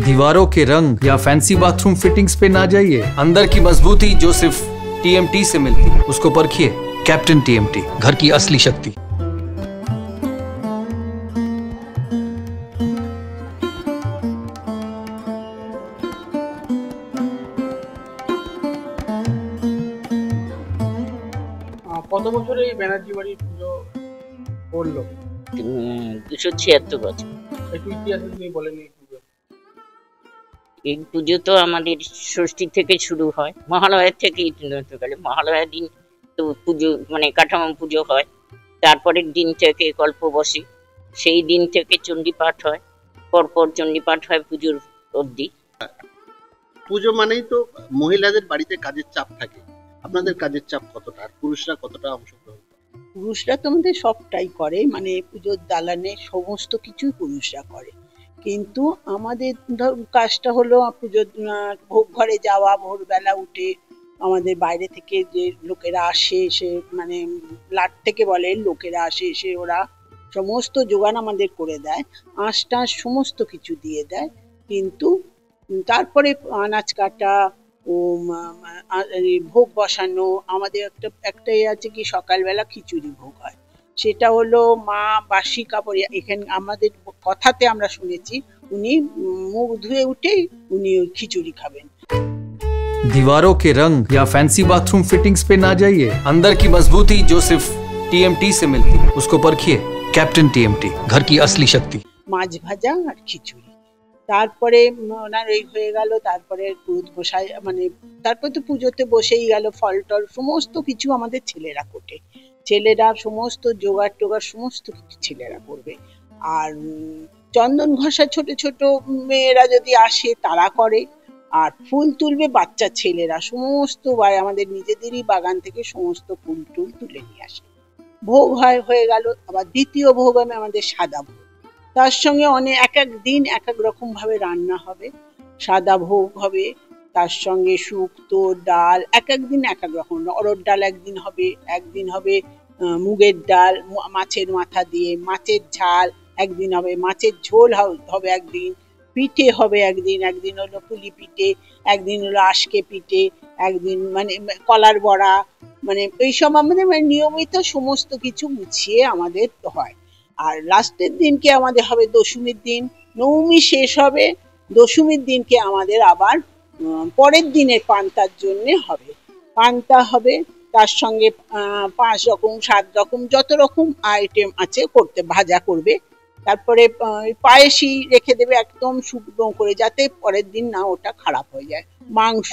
दीवारों के रंग या फैंसी बाथरूम फिटिंग्स पे ना जाइए, अंदर की मजबूती जो सिर्फ TMT से मिलती है उसको परखिए। कैप्टन TMT, घर की असली शक्ति। কত বছরে এই ব্যানার্জি বাড়ির পুজো করলো? 276 বছর। একটু ইতিহাস নিয়ে বলেন। এই পুজো তো আমাদের ষষ্ঠী থেকে শুরু হয়, মহালয়ার থেকেই গেলে মহালয়ার দিন তো পুজো মানে কাঠামো পুজো হয়, তারপরের দিন থেকে কল্প বসে, সেই দিন থেকে চণ্ডী পাঠ হয়, পরপর চণ্ডী পাঠ হয় পুজোর অবধি। পুজো মানেই তো মহিলাদের বাড়িতে কাজের চাপ থাকে, আপনাদের কাজের চাপ কতটা, আর পুরুষরা কতটা অংশগ্রহণ করে? পুরুষরা তো আমাদের সবটাই করে, মানে পুজোর দালানে সমস্ত কিছুই পুরুষরা করে, কিন্তু আমাদের কাজটা হলো পুজোর ভোগ ঘরে যাওয়া, ভোরবেলা উঠে আমাদের বাইরে থেকে যে লোকেরা আসে, এসে মানে লাট থেকে বলে লোকেরা আসে, এসে ওরা সমস্ত জোগান আমাদের করে দেয়, আঁশ টাঁশ সমস্ত কিছু দিয়ে দেয়, কিন্তু তারপরে আনাজ কাটা ও ভোগ বসানো, আমাদের একটাই আছে কি সকালবেলা খিচুড়ি ভোগ হয়, সেটা হলো মা বাসি কাপড়, এখানে আমাদের কথাতে আমরা শুনেছি উনি মুখ ধুয়ে উঠেই উনি খিচুড়ি খাবেন। दीवारों के रंग या फैंसी बाथरूम फिटिंग्स पे ना जाइए, अंदर की मजबूती जो सिर्फ TMT से मिलती है उसको परखिए। कैप्टन TMT, घर की असली शक्ति। মাছ ভাজা আর খিচুড়ি, তারপরে ওনার এই হয়ে গেল, তারপরে দুধ বসাই, মানে তারপরে তো পুজোতে বসেই গেল, ফল টল সমস্ত কিছু আমাদের ছেলেরা কোটে, ছেলেরা সমস্ত জোগাড় টোগাড় সমস্ত কিছু ছেলেরা করবে। আর চন্দন ঘষা ছোট ছোট মেয়েরা যদি আসে তারা করে, আর ফুল তুলবে বাচ্চা ছেলেরা, সমস্ত আমাদের নিজেদেরই বাগান থেকে সমস্ত ফুল টুল তুলে নিয়ে আসে। ভোগ হয়ে গেল, আবার দ্বিতীয় ভোগ হবে আমাদের সাদা ভোগ, তার সঙ্গে এক এক দিন এক এক রকম ভাবে রান্না হবে। সাদা ভোগ হবে, তার সঙ্গে শুক্তো ডাল, এক একদিন এক এক রকম, অরড় ডাল একদিন হবে মুগের ডাল মাছের মাথা দিয়ে, মাছের ঝাল একদিন হবে, মাছের ঝোল হবে একদিন, পিঠে হবে একদিন হলো পুলি পিঠে, একদিন হলো আশকে পিঠে, একদিন মানে কলার বড়া, মানে এইসব আমাদের মানে নিয়মিত সমস্ত কিছু গুছিয়ে আমাদের হয়। আর লাস্টের দিনকে আমাদের হবে দশমীর দিন, নবমী শেষ হবে, দশমীর দিনকে আমাদের আবার পরের দিনের পান্তার জন্য হবে, পান্তা হবে, তার সঙ্গে 5 রকম 7 রকম যত রকম আইটেম আছে করতে, ভাজা করবে, তারপরে পায়েসই রেখে দেবে একদম শুকনো করে, যাতে পরের দিন না ওটা খারাপ হয়ে যায়। মাংস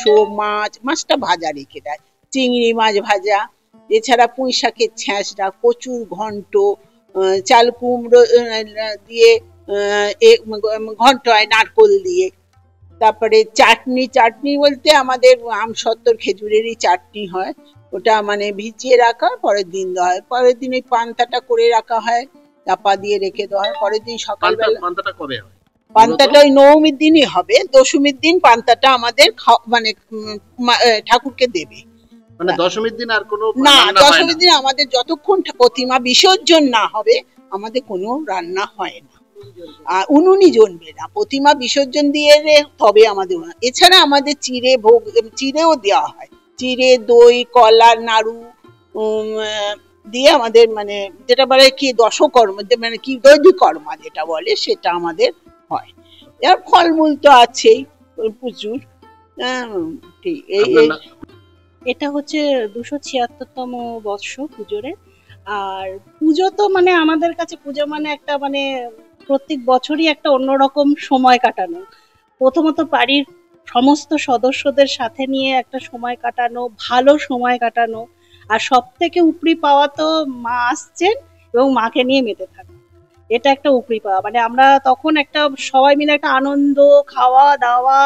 মাছটা ভাজা রেখে দেয়, চিংড়ি মাছ ভাজা, এছাড়া পুঁই শাকের ছ্যাঁচড়া, কচুর ঘন্ট, চাল কুমড়ো দিয়ে ঘন্ট হয় নারকোল দিয়ে, তারপরে চাটনি বলতে আমাদের আমসত্ত্বর খেজুরেরই চাটনি হয়, ওটা মানে ভিজিয়ে রাখা, পরের দিন দেওয়া হয়, পরের দিন ওই পান্তাটা করে রাখা হয়, চাপা দিয়ে রেখে দেওয়া হয়, পরের দিন সকালবেলা। পান্তাটা কবে হয়? পান্তাটা ওই নবমীর দিনই হবে, দশমীর দিন পান্তাটা আমাদের মানে ঠাকুরকে দেবে, মানে দশমীর দিন আর কোনো না, দশমীর দিন আমাদের যতক্ষণ প্রতিমা বিসর্জন না হবে আমাদের কোনো রান্না হয় না, আর উনুনই জ্বলবে না, প্রতিমা বিসর্জন দিয়ে তবে আমাদের। এছাড়া আমাদের চিড়েও দেওয়া হয়, চিড়ে দই কলা নাড়ু দিয়ে আমাদের মানে যেটা বলে কি দশকর্ম, মানে কি দৈবিকর্মা যেটা বলে সেটা আমাদের হয়। আর ফলমূল তো আছেই প্রচুর। ঠিক এটা হচ্ছে 276তম বর্ষ পুজোরে। আর পুজো তো মানে আমাদের কাছে পুজো মানে একটা মানে প্রত্যেক বছরই একটা অন্যরকম সময় কাটানো, প্রথমত বাড়ির সমস্ত সদস্যদের সাথে নিয়ে একটা সময় কাটানো, ভালো সময় কাটানো, আর সব থেকে উপরি পাওয়া তো মা আসছেন এবং মাকে নিয়ে মেতে থাকা, এটা একটা উপরি পাওয়া, মানে আমরা তখন একটা সবাই মিলে একটা আনন্দ, খাওয়া দাওয়া,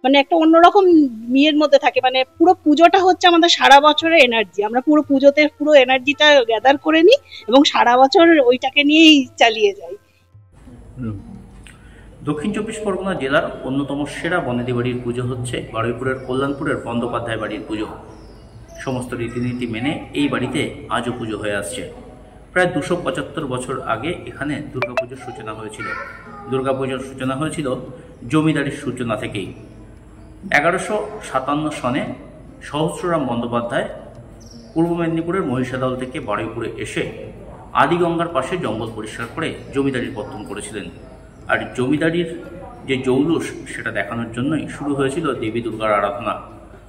মানে একটা অন্যরকম বিয়ের মধ্যে থাকে, মানে পুরো পুজোটা হচ্ছে আমাদের সারা বছরের এনার্জি, আমরা পুরো পুজোতে পুরো এনার্জিটা গ্যাদার করে নিই এবং সারা বছর ওইটাকে নিয়েই চালিয়ে যাই। দক্ষিণ 24 পরগনা জেলার অন্যতম সেরা বনেদি বাড়ির পুজো হচ্ছে বারুইপুরের কল্যাণপুরের বন্দ্যোপাধ্যায় বাড়ির পুজো। সমস্ত রীতিনীতি মেনে এই বাড়িতে আজও পুজো হয়ে আসছে। প্রায় 275 বছর আগে এখানে দুর্গাপুজোর সূচনা হয়েছিল। দুর্গাপুজোর সূচনা হয়েছিল জমিদারির সূচনা থেকেই। 1157 সনে সহস্ররাম বন্দ্যোপাধ্যায় পূর্ব মেদিনীপুরের মহিষাদল থেকে বারুইপুরে এসে আদিগঙ্গার পাশে জঙ্গল পরিষ্কার করে জমিদারির পত্তন করেছিলেন। আর জমিদারির যে জৌলুস সেটা দেখানোর জন্যই শুরু হয়েছিল দেবী দুর্গার আরাধনা।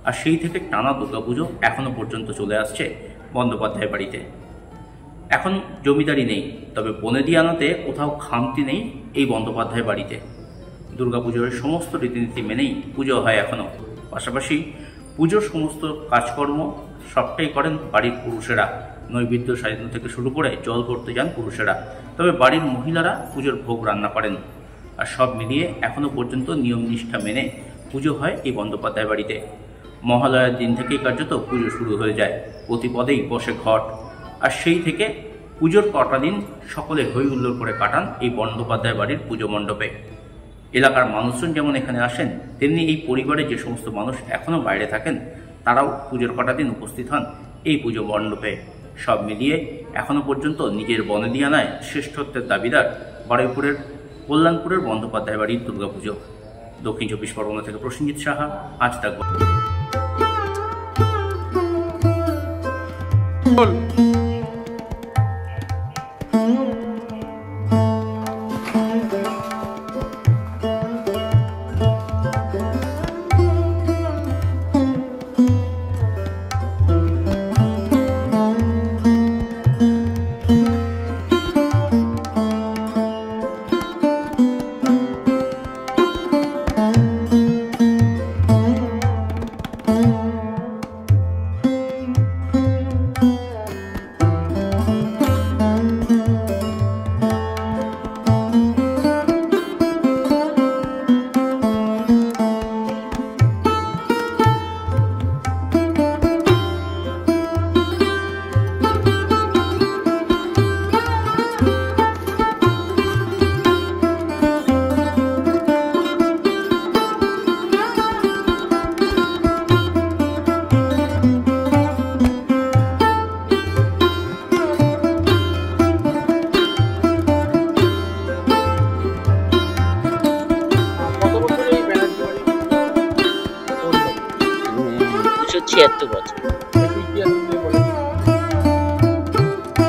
আর সেই থেকে টানা দুর্গাপুজো এখনো পর্যন্ত চলে আসছে বন্দ্যোপাধ্যায় বাড়িতে। এখন জমিদারি নেই, তবে বনেদিয়ানাতে কোথাও খামতি নেই এই বন্দ্যোপাধ্যায় বাড়িতে। দুর্গাপুজোর সমস্ত রীতিনীতি মেনেই পুজো হয় এখনো। পাশাপাশি পুজোর সমস্ত কাজকর্ম সবটাই করেন বাড়ির পুরুষেরা। নৈবেদ্য সাজানো থেকে শুরু করে জল করতে যান পুরুষেরা, তবে বাড়ির মহিলারা পুজোর ভোগ রান্না করেন। আর সব মিলিয়ে এখনো পর্যন্ত নিয়ম নিষ্ঠা মেনে পুজো হয় এই বন্দ্যোপাধ্যায় বাড়িতে। মহালয়ার দিন থেকেই কার্যত পুজো শুরু হয়ে যায়, প্রতি পদেই বসে ঘট। আর সেই থেকে পুজোর কটা দিন সকলে হই হুল্লোড় করে কাটান এই বন্দ্যোপাধ্যায় বাড়ির পুজো মণ্ডপে। এলাকার মানুষজন যেমন এখানে আসেন, তেমনি এই পরিবারে যে সমস্ত মানুষ এখনও বাইরে থাকেন তারাও পুজোর কটা দিন উপস্থিত হন এই পুজো মণ্ডপে। সব মিলিয়ে এখনো পর্যন্ত নিজের বনেদিয়ানায় শ্রেষ্ঠত্বের দাবিদার বারুইপুরের কল্যাণপুরের বন্দ্যোপাধ্যায় বাড়ির দুর্গাপুজো। দক্ষিণ 24 পরগনা থেকে প্রসেনজিৎ সাহা, আজ তাক।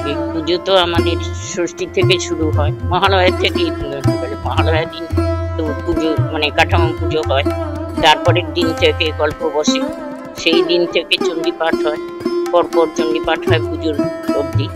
এই পুজো তো আমাদের ষষ্ঠী থেকে শুরু হয়, মহালয়ের থেকে। মহালয়ার দিন তো পুজো মানে কাঠামো পুজো হয়, তারপরের দিন থেকে গল্প বসে, সেই দিন থেকে চণ্ডী পাঠ হয়, পরপর চণ্ডী পাঠ হয় পুজোর অবধি।